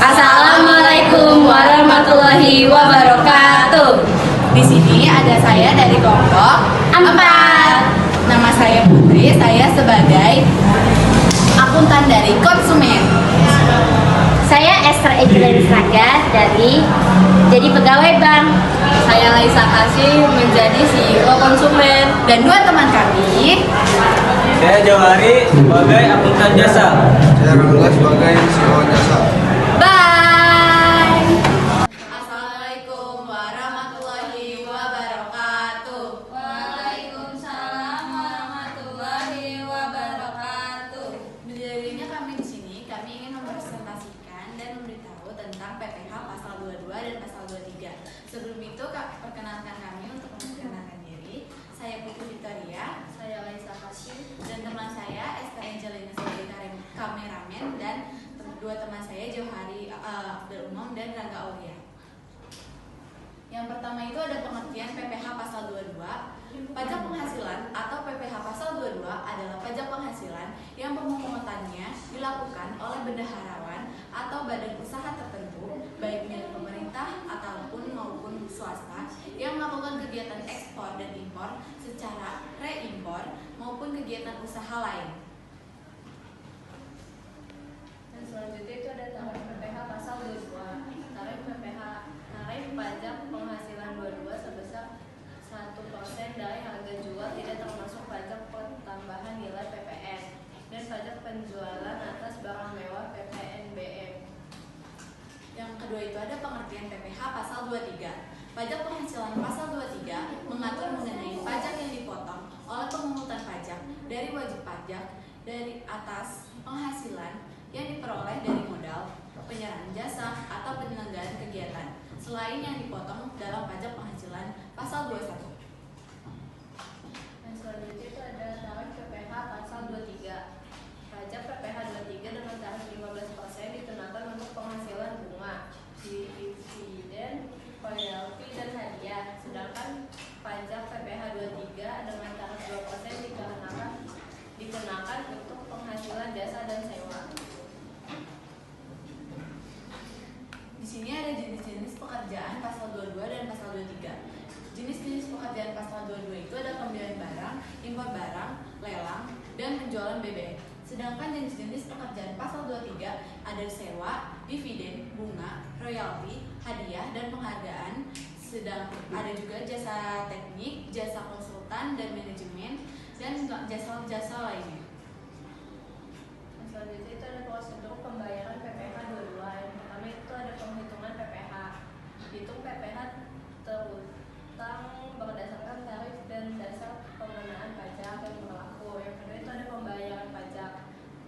Assalamualaikum warahmatullahi wabarakatuh. Di sini ada saya dari kelompok 4. Nama saya Putri, saya sebagai akuntan dari konsumen. Saya Esther Ejelin Saga jadi pegawai bank. Saya Laisa Kasih menjadi CEO konsumen. Dan dua teman kami. Saya Johari sebagai akuntan jasa. Saya Rangga sebagai CEO jasa. Bye. Assalamualaikum warahmatullahi wabarakatuh. Waalaikumsalam warahmatullahi wabarakatuh. Berdirinya kami di sini, kami ingin mempresentasikan dan memberitahu tentang PPH pasal 22 dan pasal 23. Sebelum itu, perkenalkan kami untuk memperkenalkan diri. Saya Putri Victoria, saya Laisa Kasih, dan teman saya Esther Angelina sebagai kameramen, dan dua teman saya Johari Abdul Umam dan Rangga Aulia. Yang pertama itu ada pengertian PPH pasal 22. Pajak penghasilan atau PPH pasal 22 adalah pajak penghasilan yang pemungutannya dilakukan oleh bendaharawan atau badan usaha tertentu, baik milik pemerintah ataupun maupun swasta, yang melakukan kegiatan ekspor dan impor secara reimpor maupun kegiatan usaha lain. Dan selanjutnya itu ada tarif PPH pasal 22. Tarif PPH, tarif pajak penghasilan 22 sebesar 1% dari harga jual tidak termasuk pajak pertambahan nilai PPN dan pajak penjualan atas barang mewah PPNBM. Yang kedua itu ada pengertian PPH pasal 23. Pajak penghasilan pasal 23 mengatur mengenai pajak yang dipotong oleh pemungutan pajak dari wajib pajak dari atas penghasilan yang diperoleh dari modal, penyerahan jasa, atau penyelenggaraan kegiatan, selain yang dipotong dalam pajak penghasilan pasal 21. Dan selanjutnya itu ada tarif PPH pasal 23. Pajak PPH 23 dengan tarif 15% dikenakan untuk penghasilan bunga, dividen, royalti, dan hadiah. Sedangkan pajak PPH 23 dengan tarif 2% dikenakan untuk penghasilan jasa dan sewa. Di sini ada jenis-jenis pekerjaan pasal 22 dan pasal 23. Jenis-jenis pekerjaan pasal 22 itu ada pembelian barang, impor barang, lelang, dan penjualan BBM. Sedangkan jenis-jenis pekerjaan pasal 23 ada sewa, dividen, bunga, royalti, hadiah, dan penghargaan. Sedang ada juga jasa teknik, jasa konsultan dan manajemen, dan jasa-jasa lainnya. Selanjutnya itu ada prosedur pembayaran PPH 22. Yang pertama itu ada penghitungan PPH. Hitung PPH terutang berdasarkan tarif dan dasar pengenaan pajak yang berlaku. Yang kedua itu ada pembayaran pajak.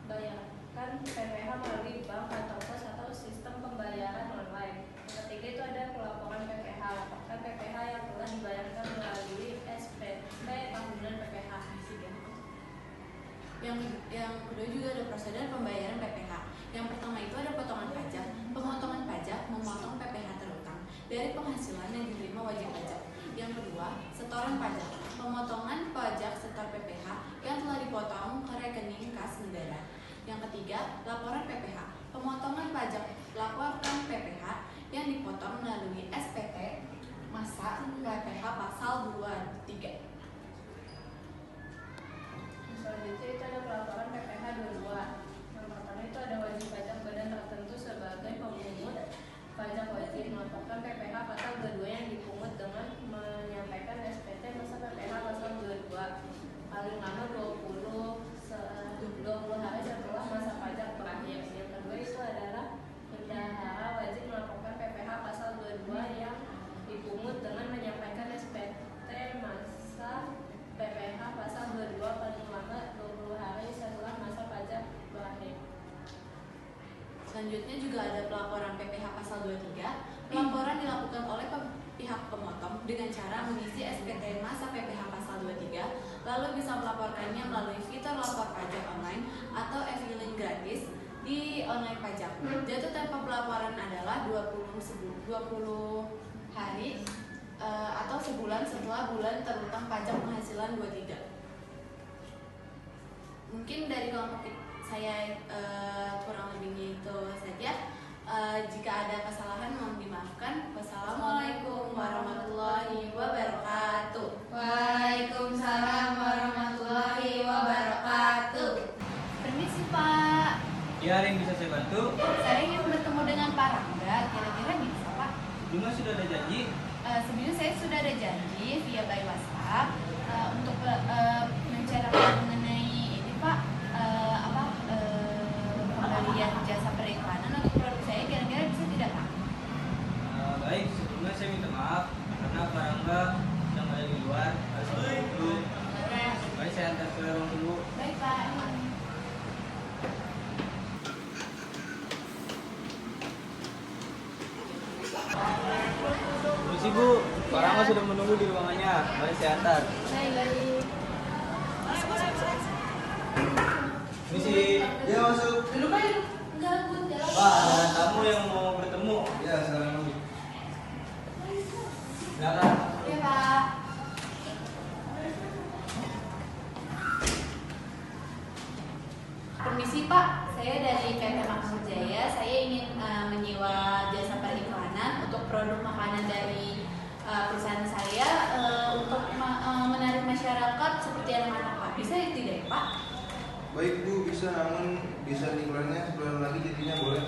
Bayarkan PPH melalui bank atau pos atau sistem pembayaran online. Yang ketiga itu ada pelaporan PPH. Laporkan PPH yang telah dibayarkan melalui SPT tahunan PPH. Yang kedua juga ada prosedur pembayaran PPH. Yang pertama itu ada potongan pajak. Pemotongan pajak memotong PPH terutang dari penghasilan yang diterima wajib pajak. Yang kedua, setoran pajak. Pemotongan pajak setor PPH yang telah dipotong ke rekening kas negara. Yang ketiga, laporan PPH. Pemotongan pajak laporkan PPH yang dipotong melalui SPT masa PPH pasal 23. Selanjutnya itu ada pelaporan PPH 22. Yang pertama itu ada wajib pajak badan tertentu sebagai pemungut pajak wajib melaporkan PPH pasal 22 yang dipungut dengan menyampaikan SPT masa PPH pasal 22 paling lama 20 hari setelah masa pajak berakhir. Yang kedua itu adalah bendahara wajib melaporkan PPH pasal 22 yang dipungut dengan menyampaikan SPT masa PPH pasal 22 paling lama 20 hari setelah masa pajak berakhir. Selanjutnya juga ada pelaporan PPH pasal 23. Pelaporan dilakukan oleh pihak pemotong dengan cara mengisi SPT masa PPH pasal 23, lalu bisa melaporkannya melalui fitur lapor pajak online atau e-filing gratis di online pajak. Jatuh tempo pelaporan adalah 20 hari atau sebulan setelah bulan terutang pajak penghasilan 23. Mungkin dari kelompok saya kurang lebihnya itu saja. Jika ada kesalahan mohon dimaafkan. Wassalamualaikum warahmatullahi wabarakatuh. Waalaikumsalam warahmatullahi wabarakatuh. Permisi Pak, Ya, ada yang bisa saya bantu? saya ingin bertemu dengan Pak Rangga. Kira-kira bisa Pak? Cuma sudah ada janji. Sebelumnya saya sudah ada janji via by WhatsApp untuk membicarakan mengenai ini Pak, pembelian jasa periklanan untuk produk saya. Kira-kira bisa tidak Pak? Baik, sebelumnya saya minta maaf karena Pak Rangga sedang ada di luar, harus dulu. Baik, saya antar ke ruang tunggu. Baik Pak. Permisi Bu, Pak Rangga sudah menunggu di ruangannya. Mari saya antar. Baik. Permisi. Ya masuk. Pak, ada tamu yang mau bertemu. Ya salam. Silakan. Ya Pak. Permisi Pak, saya dari PT Makmur Jaya. Saya ingin menyewa jasa periklanan untuk produk makanan dari perusahaan saya untuk menarik masyarakat seperti anak-anak Pak. Bisa ya tidak ya Pak? Baik Bu, bisa, namun bisa iklannya sebulan lagi jadinya boleh.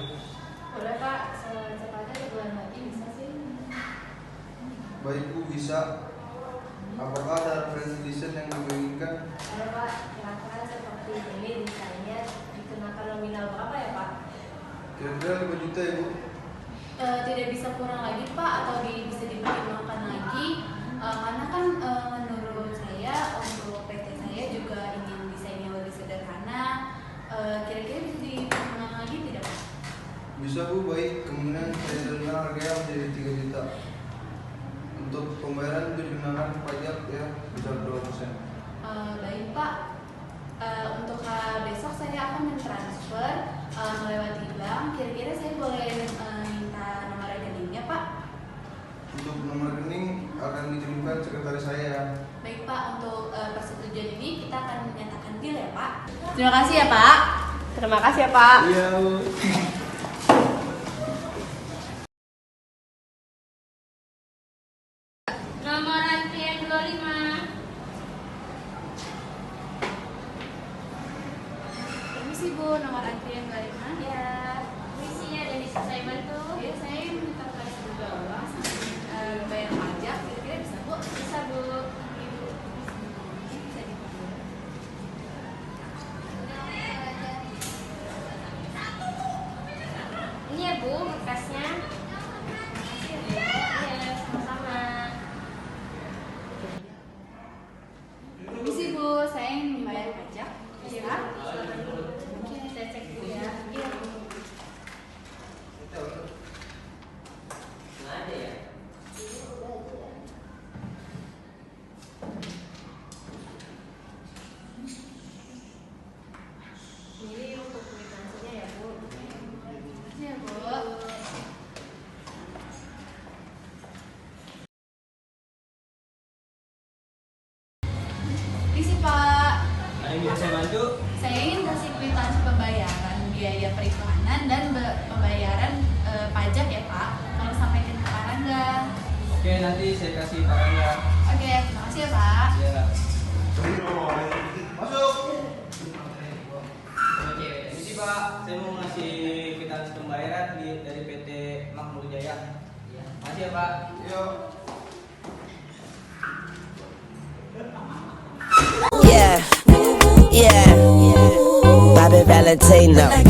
Boleh Pak, secepatnya sebulan lagi bisa sih. Baik Bu, bisa. Apakah ada referensi desain yang diinginkan? Ada Pak, kira-kira seperti ini desainnya dikenakan nominal berapa ya Pak? Kira-kira 5 juta ya Bu. Tidak bisa kurang lagi Pak, atau bisa dipertimbangkan lagi karena kan menurut saya untuk PT saya juga ingin desain yang lebih sederhana. Kira-kira bisa dipertimbangkan lagi tidak Pak? Bisa Bu, baik. Kemudian saya dengar harganya menjadi 3 juta. Untuk pembayaran itu dikenakan pajak ya, bisa 2%. Baik Pak. Untuk besok saya akan mentransfer melewati bank. Kira-kira saya boleh minta nomor rekeningnya Pak? Untuk nomor rekening akan dikirimkan sekretaris saya ya. Baik Pak, untuk persetujuan ini kita akan menyatakan deal ya Pak. Terima kasih ya Pak. Terima kasih ya Pak. Iya Bu. Nomor antrian 25. Permisi Bu, nomor antrian 25. Ya, misinya dan bisa saya bantu. Ya, saya minta kasih juga uang bayar pajak. Kira-kira bisa Bu? Bisa Bu. Bisa dibantu. Ini ya Bu, berkasnya. Iya, sama-sama. Permisi Bu, saya ingin membayar pajak. Bisa? Oke, saya cek dulu ya. Iya Bu. Ini untuk kwitansinya ya Bu. Iya Bu. Permisi Pak. Ada yang bisa saya bantu? Saya ingin kasih kwitansi pembayaran biaya periklanan dan pembayaran pajak ya Pak. Kalau sampaikan ke Pak Rangga. Oke, nanti saya kasih Pak Rangga. Oke, terima kasih ya Pak. Ya. Masuk. Permisi Pak, saya mau ngasih kwitansi pembayaran dari PT Makmur Jaya. Makasih ya Pak. Yuk. Yeah, yeah, Bobby Valentino.